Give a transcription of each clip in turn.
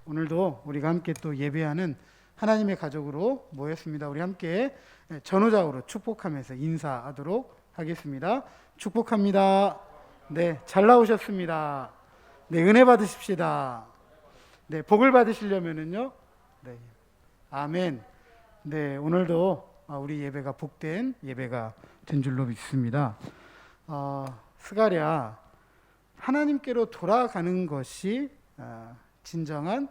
오늘도 우리가 함께 또 예배하는 하나님의 가족으로 모였습니다. 우리 함께 전후좌우로 축복하면서 인사하도록 하겠습니다. 축복합니다. 네, 잘 나오셨습니다. 네, 은혜 받으십시다. 네, 복을 받으시려면은요. 네, 아멘. 네, 오늘도 우리 예배가 복된 예배가 된 줄로 믿습니다. 스가랴, 하나님께로 돌아가는 것이 진정한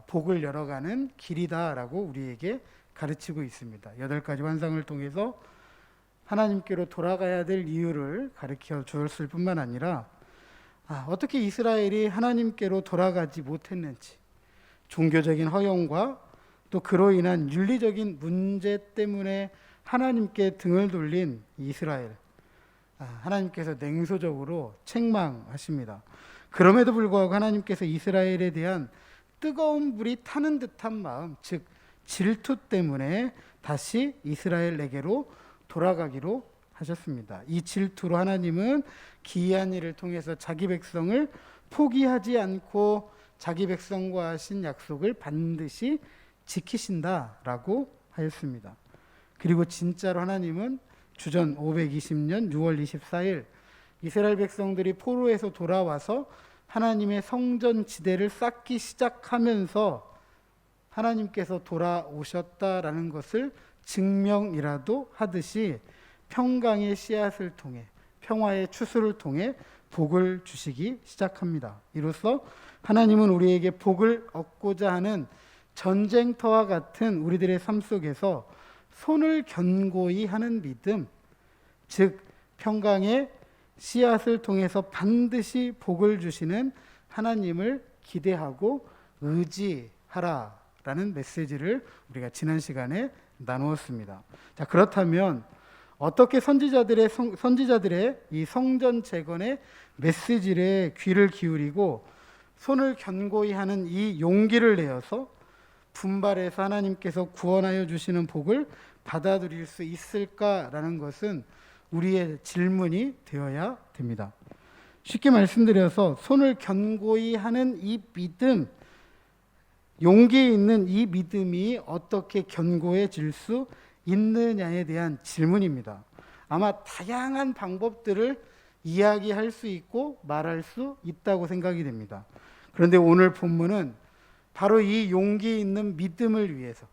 복을 열어가는 길이다라고 우리에게 가르치고 있습니다. 8가지 환상을 통해서 하나님께로 돌아가야 될 이유를 가르쳐 주었을 뿐만 아니라 어떻게 이스라엘이 하나님께로 돌아가지 못했는지, 종교적인 허용과 또 그로 인한 윤리적인 문제 때문에 하나님께 등을 돌린 이스라엘, 하나님께서 냉소적으로 책망하십니다. 그럼에도 불구하고 하나님께서 이스라엘에 대한 뜨거운 불이 타는 듯한 마음, 즉 질투 때문에 다시 이스라엘에게로 돌아가기로 하셨습니다. 이 질투로 하나님은 기이한 일을 통해서 자기 백성을 포기하지 않고 자기 백성과 하신 약속을 반드시 지키신다라고 하였습니다. 그리고 진짜로 하나님은 주전 520년 6월 24일 이스라엘 백성들이 포로에서 돌아와서 하나님의 성전 지대를 쌓기 시작하면서 하나님께서 돌아오셨다라는 것을 증명이라도 하듯이 평강의 씨앗을 통해, 평화의 추수를 통해 복을 주시기 시작합니다. 이로써 하나님은 우리에게 복을 얻고자 하는 전쟁터와 같은 우리들의 삶 속에서 손을 견고히 하는 믿음, 즉 평강의 씨앗을 통해서 반드시 복을 주시는 하나님을 기대하고 의지하라라는 메시지를 우리가 지난 시간에 나누었습니다. 자, 그렇다면 어떻게 선지자들의 이 성전 재건의 메시지에 귀를 기울이고 손을 견고히 하는 이 용기를 내어서 분발해서 하나님께서 구원하여 주시는 복을 받아들일 수 있을까라는 것은 우리의 질문이 되어야 됩니다. 쉽게 말씀드려서 손을 견고히 하는 이 믿음, 용기 있는 이 믿음이 어떻게 견고해질 수 있느냐에 대한 질문입니다. 아마 다양한 방법들을 이야기할 수 있고 말할 수 있다고 생각이 됩니다. 그런데 오늘 본문은 바로 이 용기 있는 믿음을 위해서,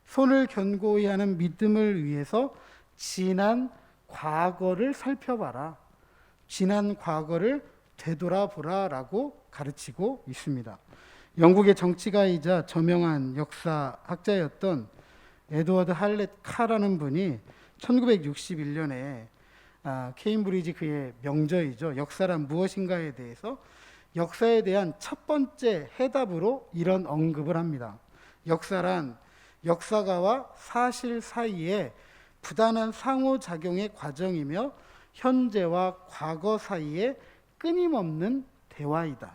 손을 견고히 하는 믿음을 위해서 지난 과거를 살펴봐라, 지난 과거를 되돌아보라라고 가르치고 있습니다. 영국의 정치가이자 저명한 역사학자였던 에드워드 할렛 카라는 분이 1961년에 케임브리지 그의 명저이죠. 역사란 무엇인가에 대해서 역사에 대한 첫 번째 해답으로 이런 언급을 합니다. 역사란 역사가와 사실 사이에 부단한 상호작용의 과정이며 현재와 과거 사이에 끊임없는 대화이다.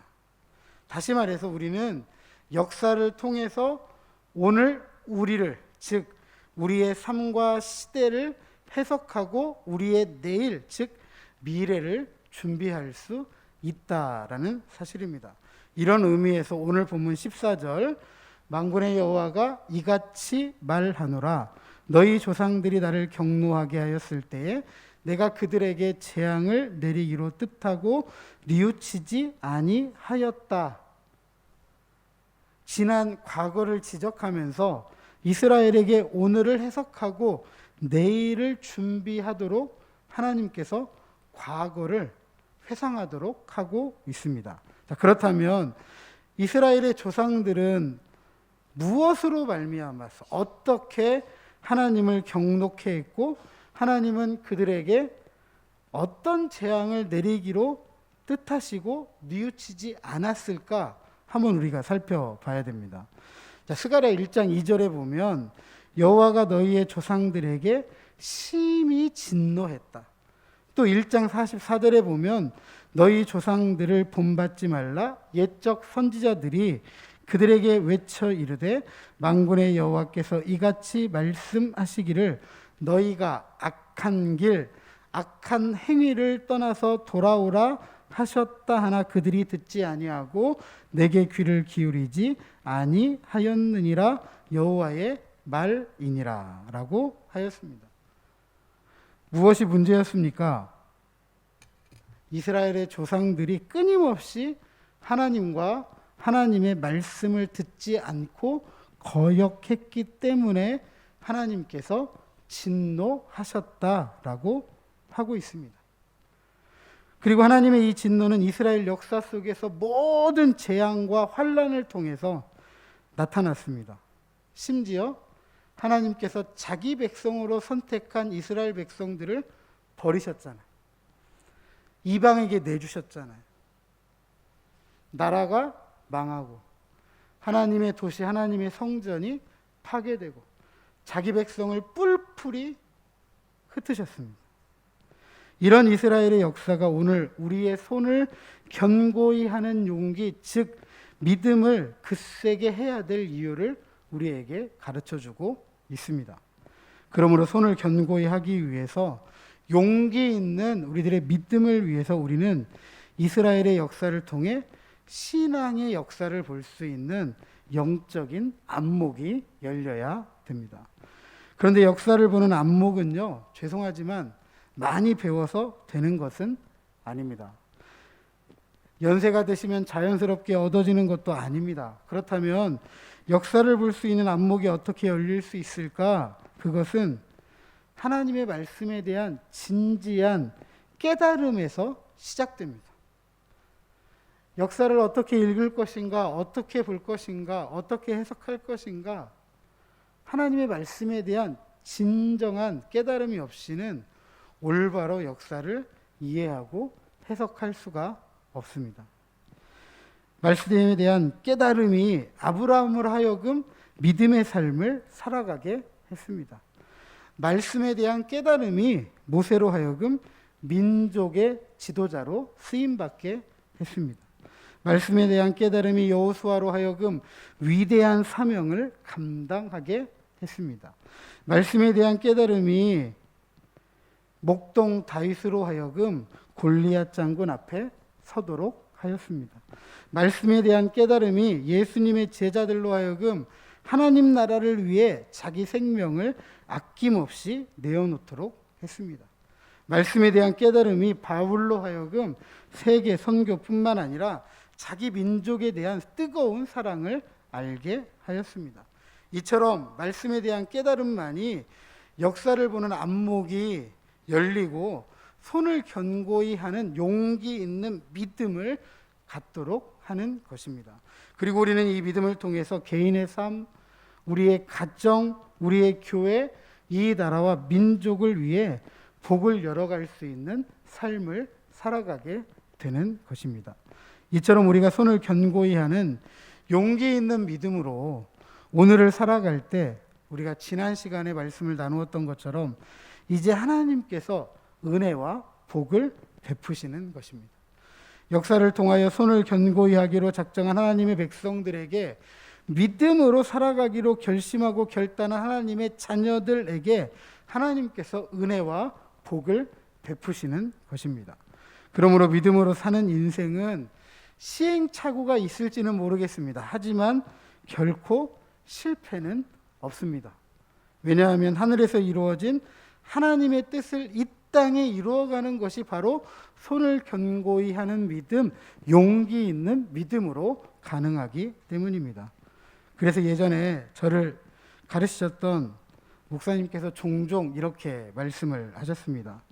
다시 말해서 우리는 역사를 통해서 오늘 우리를, 즉 우리의 삶과 시대를 해석하고 우리의 내일, 즉 미래를 준비할 수 있다라는 사실입니다. 이런 의미에서 오늘 본문 14절, 만군의 여호와가 이같이 말하노라, 너희 조상들이 나를 경노하게 하였을 때에 내가 그들에게 재앙을 내리기로 뜻하고 뉘우치지 아니하였다. 지난 과거를 지적하면서 이스라엘에게 오늘을 해석하고 내일을 준비하도록 하나님께서 과거를 회상하도록 하고 있습니다. 자, 그렇다면 이스라엘의 조상들은 무엇으로 말미암아서 어떻게 하나님을 경노케 했고 하나님은 그들에게 어떤 재앙을 내리기로 뜻하시고 뉘우치지 않았을까 한번 우리가 살펴봐야 됩니다. 자, 스가랴 1장 2절에 보면 여호와가 너희의 조상들에게 심히 진노했다. 또 1장 44절에 보면 너희 조상들을 본받지 말라, 옛적 선지자들이 그들에게 외쳐 이르되 만군의 여호와께서 이같이 말씀하시기를 너희가 악한 길, 악한 행위를 떠나서 돌아오라 하셨다 하나 그들이 듣지 아니하고 내게 귀를 기울이지 아니하였느니라 여호와의 말이니라 라고 하였습니다. 무엇이 문제였습니까? 이스라엘의 조상들이 끊임없이 하나님과 하나님의 말씀을 듣지 않고 거역했기 때문에 하나님께서 진노하셨다라고 하고 있습니다. 그리고 하나님의 이 진노는 이스라엘 역사 속에서 모든 재앙과 환란을 통해서 나타났습니다. 심지어 하나님께서 자기 백성으로 선택한 이스라엘 백성들을 버리셨잖아요. 이방에게 내주셨잖아요. 나라가 망하고 하나님의 도시, 하나님의 성전이 파괴되고 자기 백성을 뿔뿔이 흩으셨습니다. 이런 이스라엘의 역사가 오늘 우리의 손을 견고히 하는 용기, 즉 믿음을 굳세게 해야 될 이유를 우리에게 가르쳐주고 있습니다. 그러므로 손을 견고히 하기 위해서 용기 있는 우리들의 믿음을 위해서 우리는 이스라엘의 역사를 통해 신앙의 역사를 볼 수 있는 영적인 안목이 열려야 됩니다. 그런데 역사를 보는 안목은요, 죄송하지만 많이 배워서 되는 것은 아닙니다. 연세가 드시면 자연스럽게 얻어지는 것도 아닙니다. 그렇다면 역사를 볼 수 있는 안목이 어떻게 열릴 수 있을까? 그것은 하나님의 말씀에 대한 진지한 깨달음에서 시작됩니다. 역사를 어떻게 읽을 것인가, 어떻게 볼 것인가, 어떻게 해석할 것인가, 하나님의 말씀에 대한 진정한 깨달음이 없이는 올바로 역사를 이해하고 해석할 수가 없습니다. 말씀에 대한 깨달음이 아브라함을 하여금 믿음의 삶을 살아가게 했습니다. 말씀에 대한 깨달음이 모세로 하여금 민족의 지도자로 쓰임받게 했습니다. 말씀에 대한 깨달음이 여호수아로 하여금 위대한 사명을 감당하게 했습니다. 말씀에 대한 깨달음이 목동 다윗으로 하여금 골리앗 장군 앞에 서도록 하였습니다. 말씀에 대한 깨달음이 예수님의 제자들로 하여금 하나님 나라를 위해 자기 생명을 아낌없이 내어놓도록 했습니다. 말씀에 대한 깨달음이 바울로 하여금 세계 선교뿐만 아니라 자기 민족에 대한 뜨거운 사랑을 알게 하였습니다. 이처럼 말씀에 대한 깨달음만이 역사를 보는 안목이 열리고 손을 견고히 하는 용기 있는 믿음을 갖도록 하는 것입니다. 그리고 우리는 이 믿음을 통해서 개인의 삶, 우리의 가정, 우리의 교회, 이 나라와 민족을 위해 복을 열어갈 수 있는 삶을 살아가게 되는 것입니다. 이처럼 우리가 손을 견고히 하는 용기 있는 믿음으로 오늘을 살아갈 때 우리가 지난 시간에 말씀을 나누었던 것처럼 이제 하나님께서 은혜와 복을 베푸시는 것입니다. 역사를 통하여 손을 견고히 하기로 작정한 하나님의 백성들에게 믿음으로 살아가기로 결심하고 결단한 하나님의 자녀들에게 하나님께서 은혜와 복을 베푸시는 것입니다. 그러므로 믿음으로 사는 인생은 시행착오가 있을지는 모르겠습니다. 하지만 결코 실패는 없습니다. 왜냐하면 하늘에서 이루어진 하나님의 뜻을 이 땅에 이루어가는 것이 바로 손을 견고히 하는 믿음, 용기 있는 믿음으로 가능하기 때문입니다. 그래서 예전에 저를 가르치셨던 목사님께서 종종 이렇게 말씀을 하셨습니다.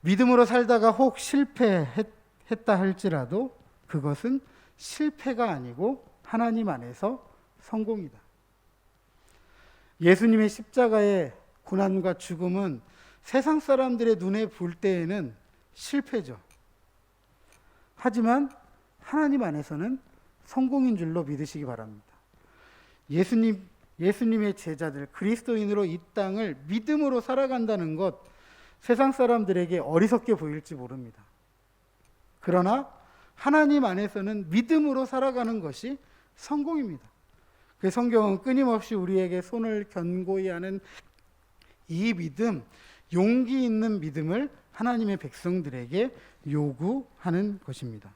믿음으로 살다가 혹 실패했다 할지라도 그것은 실패가 아니고 하나님 안에서 성공이다. 예수님의 십자가의 고난과 죽음은 세상 사람들의 눈에 볼 때에는 실패죠. 하지만 하나님 안에서는 성공인 줄로 믿으시기 바랍니다. 예수님의 제자들, 그리스도인으로 이 땅을 믿음으로 살아간다는 것, 세상 사람들에게 어리석게 보일지 모릅니다. 그러나 하나님 안에서는 믿음으로 살아가는 것이 성공입니다. 그 성경은 끊임없이 우리에게 손을 견고히 하는 이 믿음, 용기 있는 믿음을 하나님의 백성들에게 요구하는 것입니다.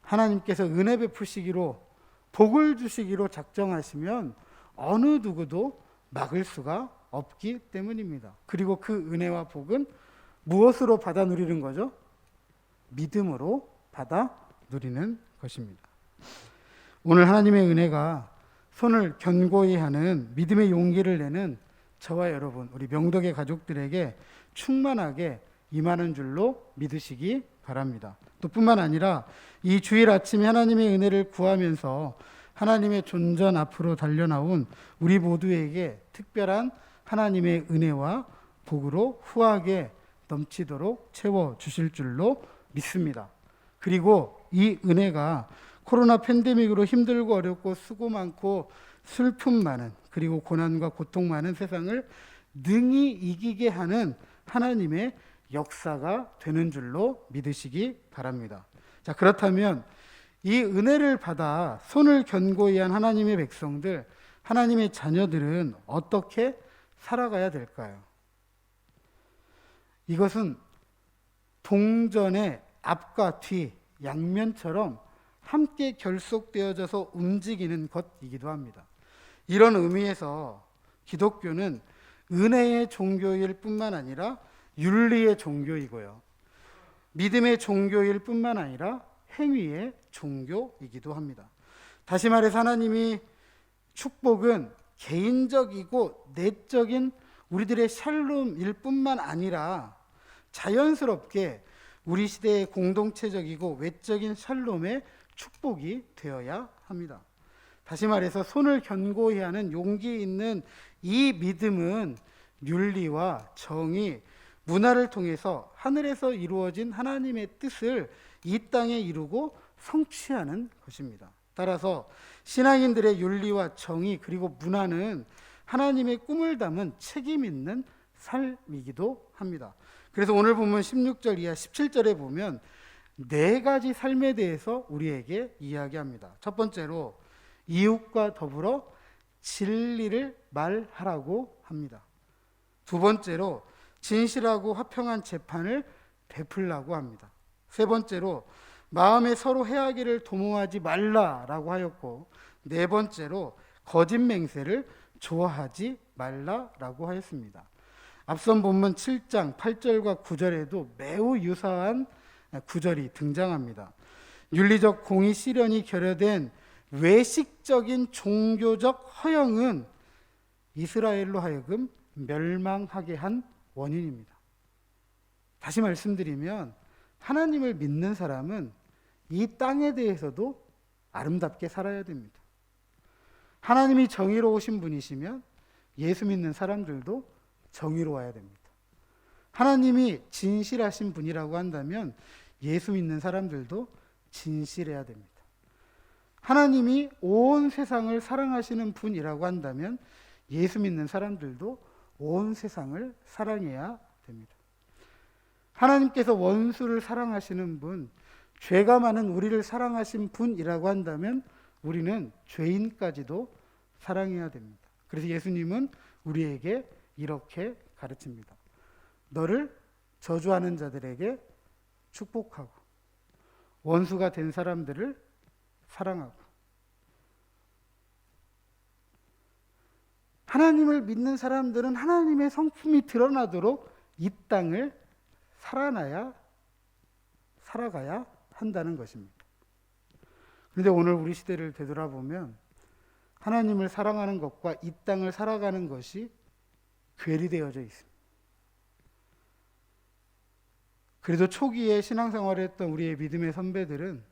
하나님께서 은혜 베푸시기로 복을 주시기로 작정하시면 어느 누구도 막을 수가 없기 때문입니다. 그리고 그 은혜와 복은 무엇으로 받아 누리는 거죠? 믿음으로 받아 누리는 것입니다. 오늘 하나님의 은혜가 손을 견고히 하는 믿음의 용기를 내는 저와 여러분, 우리 명덕의 가족들에게 충만하게 임하는 줄로 믿으시기 바랍니다. 또 뿐만 아니라 이 주일 아침에 하나님의 은혜를 구하면서 하나님의 존전 앞으로 달려나온 우리 모두에게 특별한 하나님의 은혜와 복으로 후하게 넘치도록 채워주실 줄로 믿습니다. 그리고 이 은혜가 코로나 팬데믹으로 힘들고 어렵고 수고 많고 슬픔 많은, 그리고 고난과 고통 많은 세상을 능히 이기게 하는 하나님의 역사가 되는 줄로 믿으시기 바랍니다. 자, 그렇다면 이 은혜를 받아 손을 견고히 한 하나님의 백성들, 하나님의 자녀들은 어떻게 살아가야 될까요? 이것은 동전의 앞과 뒤, 양면처럼 함께 결속되어져서 움직이는 것이기도 합니다. 이런 의미에서 기독교는 은혜의 종교일 뿐만 아니라 윤리의 종교이고요, 믿음의 종교일 뿐만 아니라 행위의 종교이기도 합니다. 다시 말해서 하나님이 축복은 개인적이고 내적인 우리들의 샬롬일 뿐만 아니라 자연스럽게 우리 시대의 공동체적이고 외적인 샬롬의 축복이 되어야 합니다. 다시 말해서 손을 견고히 하는 용기 있는 이 믿음은 윤리와 정의, 문화를 통해서 하늘에서 이루어진 하나님의 뜻을 이 땅에 이루고 성취하는 것입니다. 따라서 신앙인들의 윤리와 정의 그리고 문화는 하나님의 꿈을 담은 책임 있는 삶이기도 합니다. 그래서 오늘 보면 16절 이하 17절에 보면 네 가지 삶에 대해서 우리에게 이야기합니다. 첫 번째로 이웃과 더불어 진리를 말하라고 합니다. 두 번째로 진실하고 화평한 재판을 베풀라고 합니다. 세 번째로 마음에 서로 해하기를 도모하지 말라라고 하였고, 네 번째로 거짓 맹세를 좋아하지 말라라고 하였습니다. 앞선 본문 7장 8절과 9절에도 매우 유사한 구절이 등장합니다. 윤리적 공의 실현이 결여된 외식적인 종교적 허영은 이스라엘로 하여금 멸망하게 한 원인입니다. 다시 말씀드리면 하나님을 믿는 사람은 이 땅에 대해서도 아름답게 살아야 됩니다. 하나님이 정의로우신 분이시면 예수 믿는 사람들도 정의로워야 됩니다. 하나님이 진실하신 분이라고 한다면 예수 믿는 사람들도 진실해야 됩니다. 하나님이 온 세상을 사랑하시는 분이라고 한다면 예수 믿는 사람들도 온 세상을 사랑해야 됩니다. 하나님께서 원수를 사랑하시는 분, 죄가 많은 우리를 사랑하신 분이라고 한다면 우리는 죄인까지도 사랑해야 됩니다. 그래서 예수님은 우리에게 이렇게 가르칩니다. 너를 저주하는 자들에게 축복하고 원수가 된 사람들을 사랑하고. 하나님을 믿는 사람들은 하나님의 성품이 드러나도록 이 땅을 살아가야 한다는 것입니다. 그런데 오늘 우리 시대를 되돌아보면 하나님을 사랑하는 것과 이 땅을 살아가는 것이 괴리되어져 있습니다. 그래도 초기에 신앙생활을 했던 우리의 믿음의 선배들은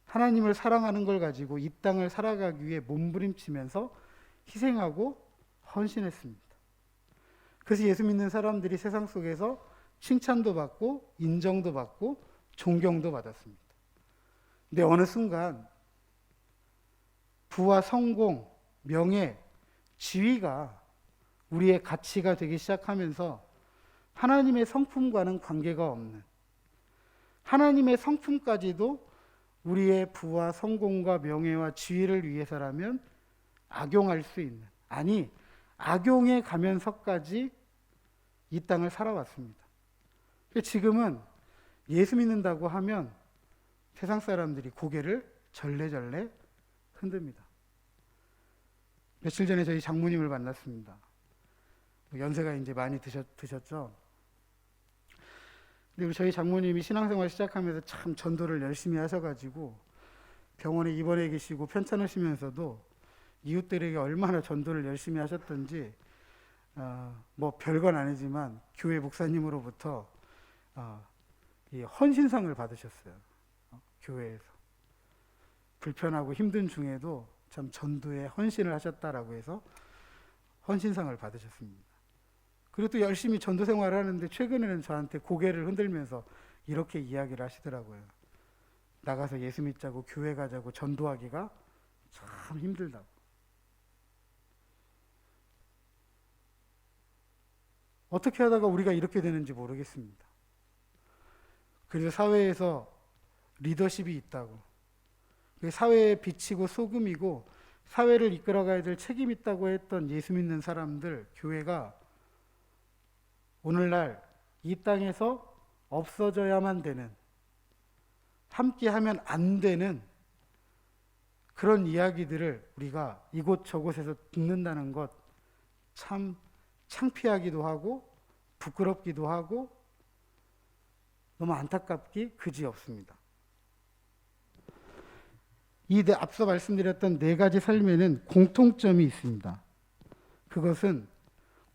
하나님을 사랑하는 걸 가지고 이 땅을 살아가기 위해 몸부림치면서 희생하고 헌신했습니다. 그래서 예수 믿는 사람들이 세상 속에서 칭찬도 받고 인정도 받고 존경도 받았습니다. 근데 어느 순간 부와 성공, 명예, 지위가 우리의 가치가 되기 시작하면서 하나님의 성품과는 관계가 없는, 하나님의 성품까지도 우리의 부와 성공과 명예와 지위를 위해서라면 악용할 수 있는, 아니 악용에 가면서까지 이 땅을 살아왔습니다. 지금은 예수 믿는다고 하면 세상 사람들이 고개를 절레절레 흔듭니다. 며칠 전에 저희 장모님을 만났습니다. 연세가 이제 많이 드셨죠. 근데 우리 저희 장모님이 신앙생활 시작하면서 참 전도를 열심히 하셔가지고 병원에 입원해 계시고 편찮으시면서도 이웃들에게 얼마나 전도를 열심히 하셨던지 뭐 별건 아니지만 교회 목사님으로부터 이 헌신상을 받으셨어요. 교회에서 불편하고 힘든 중에도 참 전도에 헌신을 하셨다라고 해서 헌신상을 받으셨습니다. 그리고 또 열심히 전도 생활을 하는데 최근에는 저한테 고개를 흔들면서 이렇게 이야기를 하시더라고요. 나가서 예수 믿자고 교회 가자고 전도하기가 참 힘들다고. 어떻게 하다가 우리가 이렇게 되는지 모르겠습니다. 그래서 사회에서 리더십이 있다고, 사회에 비치고 소금이고 사회를 이끌어가야 될 책임이 있다고 했던 예수 믿는 사람들, 교회가 오늘날 이 땅에서 없어져야만 되는, 함께하면 안 되는 그런 이야기들을 우리가 이곳저곳에서 듣는다는 것 참 창피하기도 하고 부끄럽기도 하고 너무 안타깝기 그지없습니다. 이 앞서 말씀드렸던 네 가지 삶에는 공통점이 있습니다. 그것은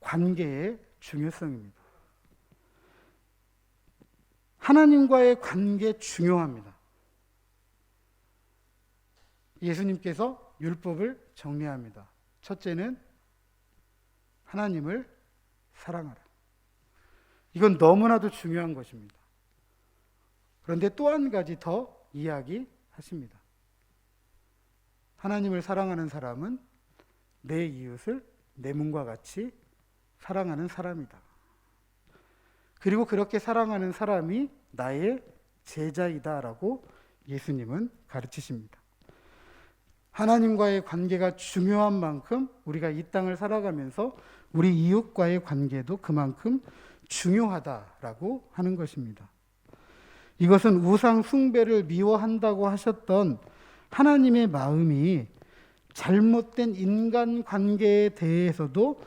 관계의 중요성입니다. 하나님과의 관계 중요합니다. 예수님께서 율법을 정리합니다. 첫째는 하나님을 사랑하라. 이건 너무나도 중요한 것입니다. 그런데 또 한 가지 더 이야기하십니다. 하나님을 사랑하는 사람은 내 이웃을 내 몸과 같이 사랑하는 사람이다. 그리고 그렇게 사랑하는 사람이 나의 제자이다라고 예수님은 가르치십니다. 하나님과의 관계가 중요한 만큼 우리가 이 땅을 살아가면서 우리 이웃과의 관계도 그만큼 중요하다라고 하는 것입니다. 이것은 우상 숭배를 미워한다고 하셨던 하나님의 마음이 잘못된 인간 관계에 대해서도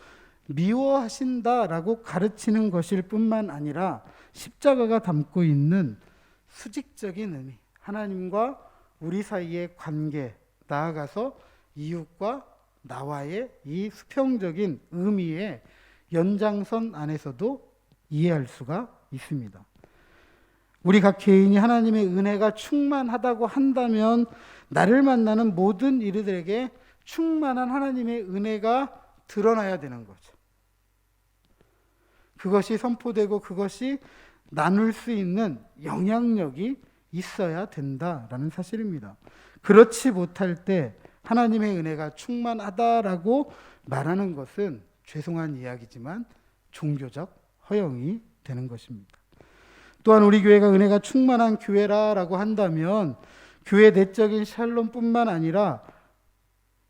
미워하신다라고 가르치는 것일 뿐만 아니라 십자가가 담고 있는 수직적인 의미, 하나님과 우리 사이의 관계, 나아가서 이웃과 나와의 이 수평적인 의미의 연장선 안에서도 이해할 수가 있습니다. 우리 각 개인이 하나님의 은혜가 충만하다고 한다면 나를 만나는 모든 이들에게 충만한 하나님의 은혜가 드러나야 되는 거죠. 그것이 선포되고 그것이 나눌 수 있는 영향력이 있어야 된다라는 사실입니다. 그렇지 못할 때 하나님의 은혜가 충만하다라고 말하는 것은 죄송한 이야기지만 종교적 허영이 되는 것입니다. 또한 우리 교회가 은혜가 충만한 교회라고 한다면 교회 내적인 샬롬뿐만 아니라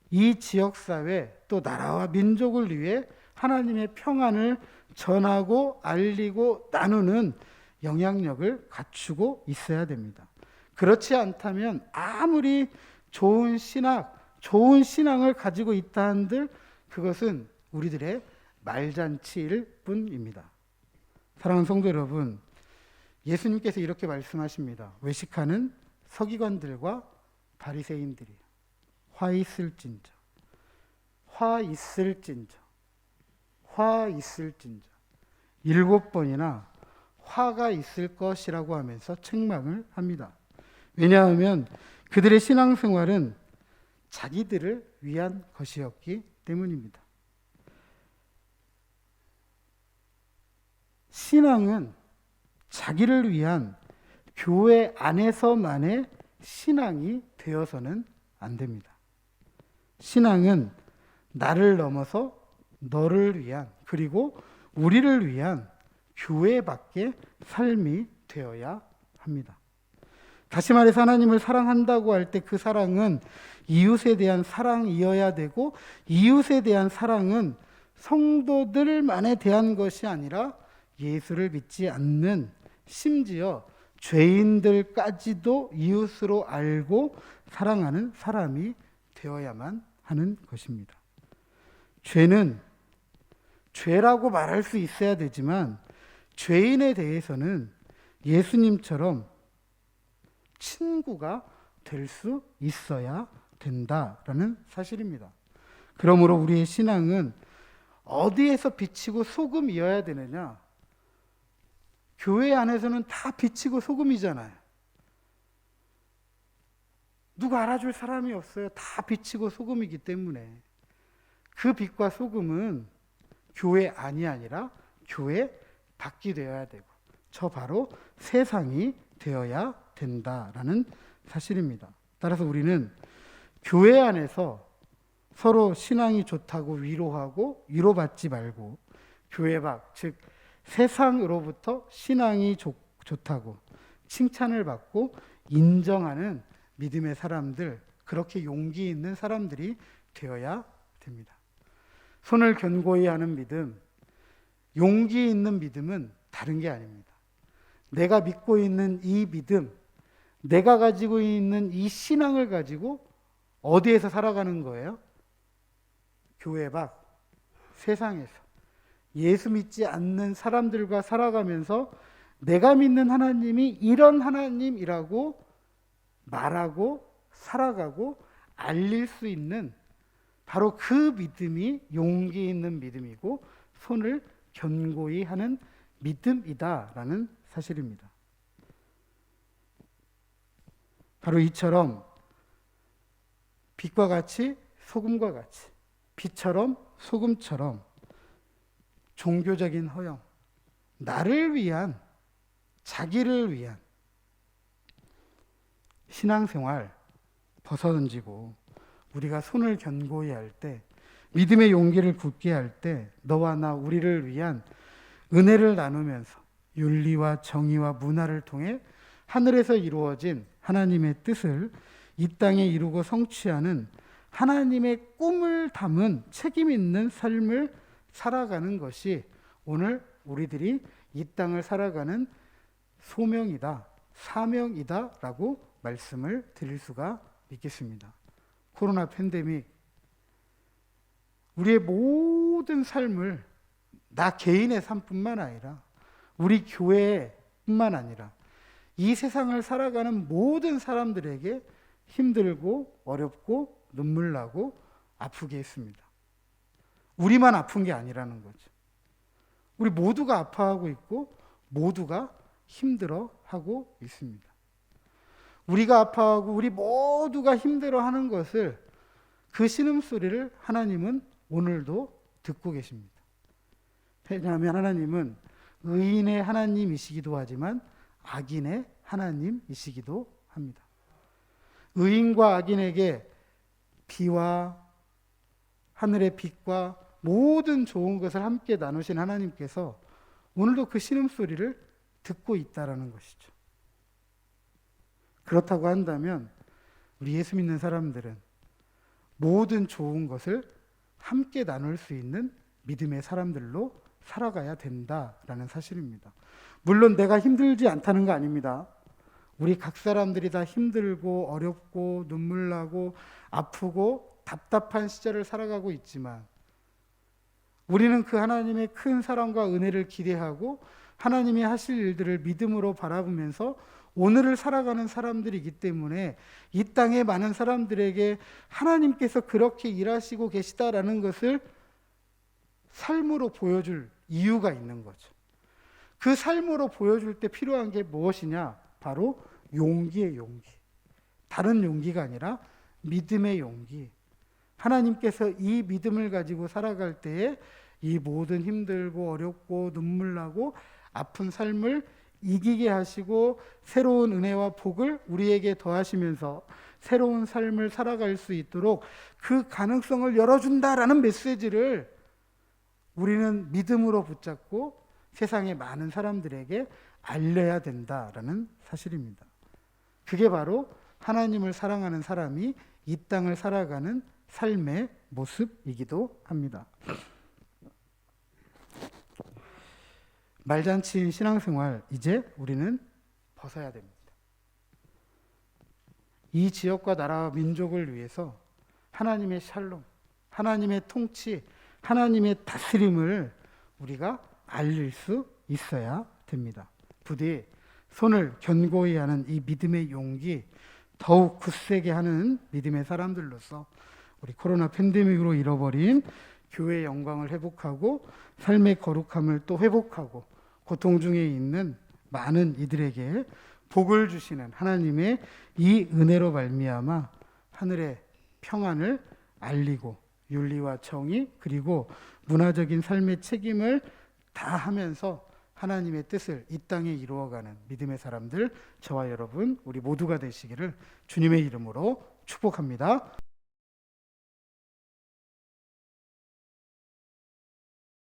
이 지역사회 또 나라와 민족을 위해 하나님의 평안을 전하고 알리고 나누는 영향력을 갖추고 있어야 됩니다. 그렇지 않다면 아무리 좋은 신앙을 가지고 있다 한들 그것은 우리들의 말잔치일 뿐입니다. 사랑하는 성도 여러분, 예수님께서 이렇게 말씀하십니다. 외식하는 서기관들과 바리새인들이 화 있을진저 7번이나 화가 있을 것이라고 하면서 책망을 합니다. 왜냐하면 그들의 신앙생활은 자기들을 위한 것이었기 때문입니다. 신앙은 자기를 위한 교회 안에서만의 신앙이 되어서는 안 됩니다. 신앙은 나를 넘어서 너를 위한, 그리고 우리를 위한 교회 밖의 삶이 되어야 합니다. 다시 말해서 하나님을 사랑한다고 할 때 그 사랑은 이웃에 대한 사랑이어야 되고, 이웃에 대한 사랑은 성도들만에 대한 것이 아니라 예수를 믿지 않는, 심지어 죄인들까지도 이웃으로 알고 사랑하는 사람이 되어야만 하는 것입니다. 죄는 죄라고 말할 수 있어야 되지만 죄인에 대해서는 예수님처럼 친구가 될 수 있어야 된다라는 사실입니다. 그러므로 우리의 신앙은 어디에서 비치고 소금이어야 되느냐? 교회 안에서는 다 비치고 소금이잖아요. 누가 알아줄 사람이 없어요. 다 비치고 소금이기 때문에 그 빛과 소금은 교회 안이 아니라 교회 밖이 되어야 되고 저 바로 세상이 되어야 된다라는 사실입니다. 따라서 우리는 교회 안에서 서로 신앙이 좋다고 위로하고 위로받지 말고 교회 밖, 즉 세상으로부터 신앙이 좋다고 칭찬을 받고 인정하는 믿음의 사람들, 그렇게 용기 있는 사람들이 되어야 됩니다. 손을 견고히 하는 믿음, 용기 있는 믿음은 다른 게 아닙니다. 내가 믿고 있는 이 믿음, 내가 가지고 있는 이 신앙을 가지고 어디에서 살아가는 거예요? 교회 밖, 세상에서 예수 믿지 않는 사람들과 살아가면서 내가 믿는 하나님이 이런 하나님이라고 말하고 살아가고 알릴 수 있는 바로 그 믿음이 용기 있는 믿음이고 손을 견고히 하는 믿음이다라는 사실입니다. 바로 이처럼 빛과 같이 소금과 같이 빛처럼 소금처럼 종교적인 허영, 나를 위한, 자기를 위한 신앙생활 벗어던지고 우리가 손을 견고히 할 때, 믿음의 용기를 굳게 할 때 너와 나 우리를 위한 은혜를 나누면서 윤리와 정의와 문화를 통해 하늘에서 이루어진 하나님의 뜻을 이 땅에 이루고 성취하는 하나님의 꿈을 담은 책임 있는 삶을 살아가는 것이 오늘 우리들이 이 땅을 살아가는 소명이다, 사명이다라고 말씀을 드릴 수가 있겠습니다. 코로나 팬데믹, 우리의 모든 삶을 나 개인의 삶뿐만 아니라 우리 교회뿐만 아니라 이 세상을 살아가는 모든 사람들에게 힘들고 어렵고 눈물 나고 아프게 했습니다. 우리만 아픈 게 아니라는 거죠. 우리 모두가 아파하고 있고 모두가 힘들어하고 있습니다. 우리가 아파하고 우리 모두가 힘들어하는 것을, 그 신음소리를 하나님은 오늘도 듣고 계십니다. 왜냐하면 하나님은 의인의 하나님이시기도 하지만 악인의 하나님이시기도 합니다. 의인과 악인에게 비와 하늘의 빛과 모든 좋은 것을 함께 나누신 하나님께서 오늘도 그 신음소리를 듣고 있다라는 것이죠. 그렇다고 한다면 우리 예수 믿는 사람들은 모든 좋은 것을 함께 나눌 수 있는 믿음의 사람들로 살아가야 된다라는 사실입니다. 물론 내가 힘들지 않다는 거 아닙니다. 우리 각 사람들이 다 힘들고 어렵고 눈물 나고 아프고 답답한 시절을 살아가고 있지만 우리는 그 하나님의 큰 사랑과 은혜를 기대하고 하나님이 하실 일들을 믿음으로 바라보면서 오늘을 살아가는 사람들이기 때문에 이 땅의 많은 사람들에게 하나님께서 그렇게 일하시고 계시다라는 것을 삶으로 보여줄 이유가 있는 거죠. 그 삶으로 보여줄 때 필요한 게 무엇이냐? 바로 용기의 용기. 다른 용기가 아니라 믿음의 용기. 하나님께서 이 믿음을 가지고 살아갈 때에 이 모든 힘들고 어렵고 눈물 나고 아픈 삶을 이기게 하시고 새로운 은혜와 복을 우리에게 더하시면서 새로운 삶을 살아갈 수 있도록 그 가능성을 열어준다라는 메시지를 우리는 믿음으로 붙잡고 세상의 많은 사람들에게 알려야 된다라는 사실입니다. 그게 바로 하나님을 사랑하는 사람이 이 땅을 살아가는 삶의 모습이기도 합니다. 말잔치인 신앙생활 이제 우리는 벗어야 됩니다. 이 지역과 나라와 민족을 위해서 하나님의 샬롬, 하나님의 통치, 하나님의 다스림을 우리가 알릴 수 있어야 됩니다. 부디 손을 견고히 하는 이 믿음의 용기 더욱 굳세게 하는 믿음의 사람들로서 우리 코로나 팬데믹으로 잃어버린 교회의 영광을 회복하고 삶의 거룩함을 또 회복하고 고통 중에 있는 많은 이들에게 복을 주시는 하나님의 이 은혜로 말미암아 하늘의 평안을 알리고 윤리와 정의 그리고 문화적인 삶의 책임을 다하면서 하나님의 뜻을 이 땅에 이루어가는 믿음의 사람들 저와 여러분 우리 모두가 되시기를 주님의 이름으로 축복합니다.